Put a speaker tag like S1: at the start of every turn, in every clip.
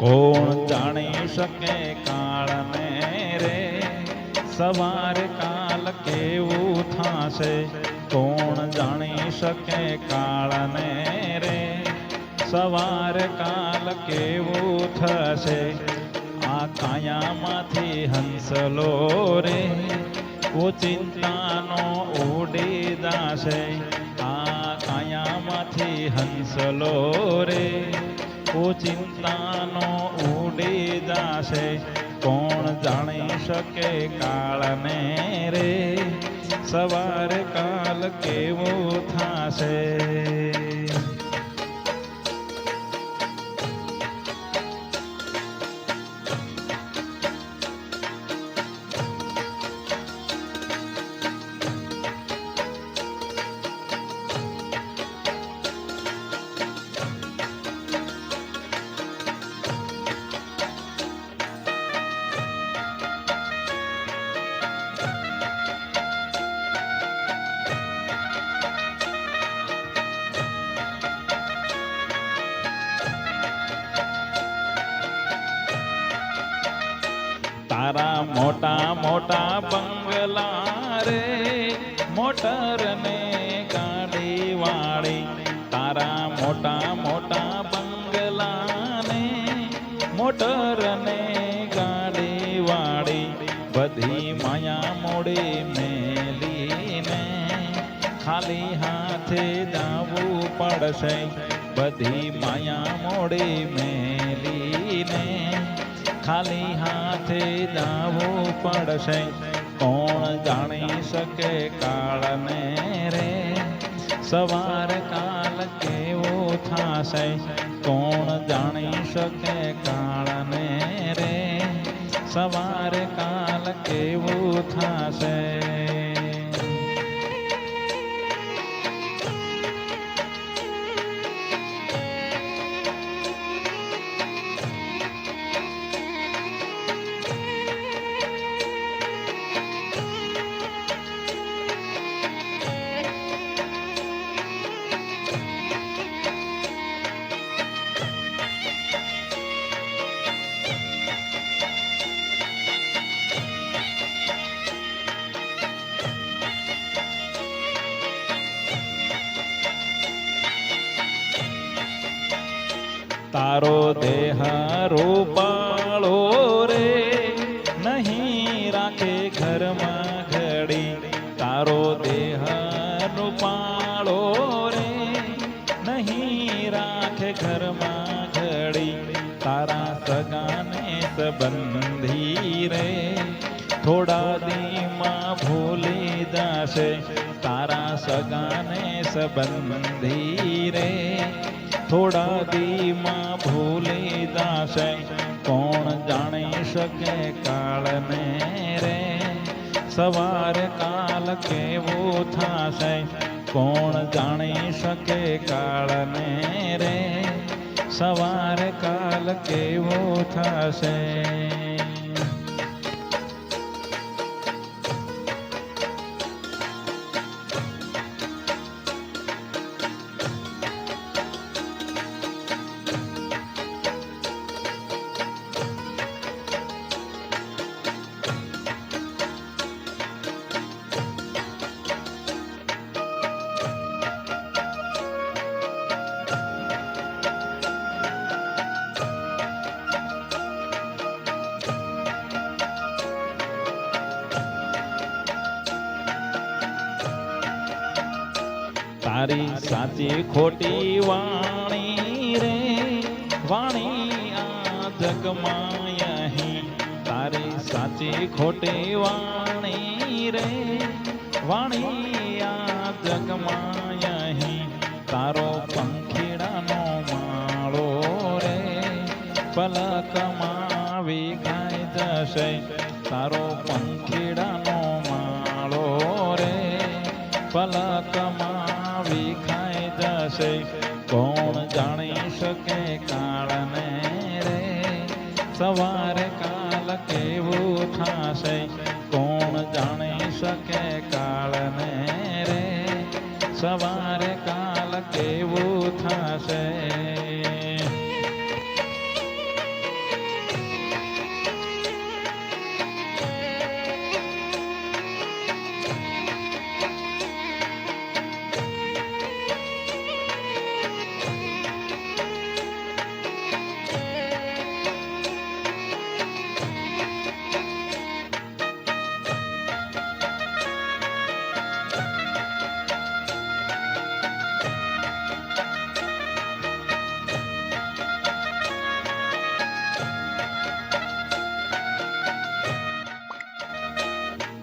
S1: કોણ જાણી શકે કાળને રે, સવારે કાલ કેવું થાશે. કોણ જાણી શકે કાળને રે, સવારે કાલ કેવું થશે. આ કાયામાંથી હંસલો રે, ચિંતાનો ઉડી જાશે. આ કાયામાંથી હંસલો રે, ચિંતાનો ઉડી જાશે. કોણ જાણી શકે કાળને રે, સવારે કાલ કેવું થાશે. તારા મોટા મોટા બંગલા રે, મોટર ને ગાડી વાળી. તારા મોટા મોટા બંગલા ને, મોટર ને ગાડી વાળી. બધી માયા મોડી મેલીને ખાલી હાથે જાવું પડશે. બધી માયા મોડી મેલીને ખાલી હાથે જાવું પડશે. કોણ જાણી શકે કાળને રે, સવાર કાલ કેવું થાશે. કોણ જાણી શકે કાળને રે, સવાર કાલ કેવું થાશે. તારો દેહ રૂપાળો રે, નહીં રાખે ઘરમાં ઘડી. તારો દેહ રૂપાળો રે, નહીં રાખે ઘરમાં ઘડી. તારા સગાને સંબંધી રે, થોડા દીમાં ભૂલી જશે. તારા સગાને સંબંધી રે, થોડા દીમાં ભૂલી જાશે. કોણ જાણી શકે કાળને રે, સવાર કાલ કેવું થાશે. કોણ જાણી શકે કાળને રે, સવાર કાલ કેવું થાશે. તારી સાચી ખોટી વાણી રે, વાણી આ જગમાં અહીં. તારી સાચી ખોટી વાણી રે, વાણી આ જગમાં અહીં. તારો પંખીડાનો માળો રે, પલકમાં વિખાઈ જશે. તારો પંખીડાનો માળો રે, પલકમાં વિખાઈ જશે. કોણ જાણી શકે કાળને રે, સવારે કાલ કેવું થાશે. કોણ જાણી શકે કાળને રે, સવારે કાલ કેવું થાશે.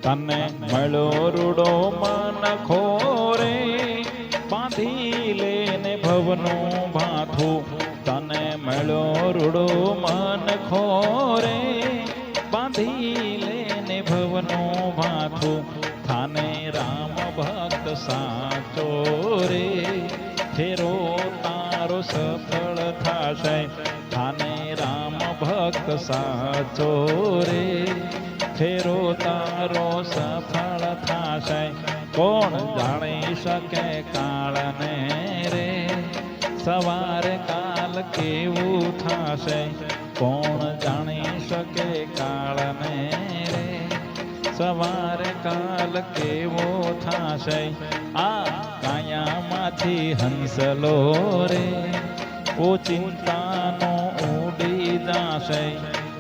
S1: તને મળ્યો રૂડો મન ખોરે બાંધી લેને ભવનું ભાથું તને મળ્યો રૂડો મન ખોરે બાંધી લેને ભવનું ભાથું થાને રામ ભક્ત સાચો રે ફેરો તારો સફળ થાશે થાને રામ ભક્ત સાચો રે ફેરો તારો સફળ થાશે કોણ જાણી શકે કાળને રે સવારે કાલ કેવું થાશે કોણ જાણી શકે કાળને રે સવારે કાલ કેવો થાશે આ કાયામાંથી હંસલો રે ઓ ચિંતાનો ઉડી જાશે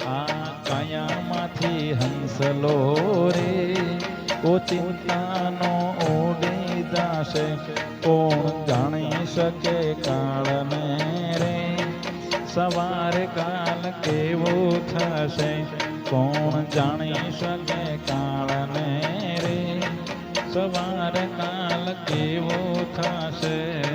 S1: આ કાયામાંથી હંસલો રે ઓ ચિંતાનો ઉડી જાશે કોણ જાણી શકે કાળને રે સવારે કાલ કેવો થશે કોણ જાણી શકે કાળને રે સવારે કાલ કેવો થશે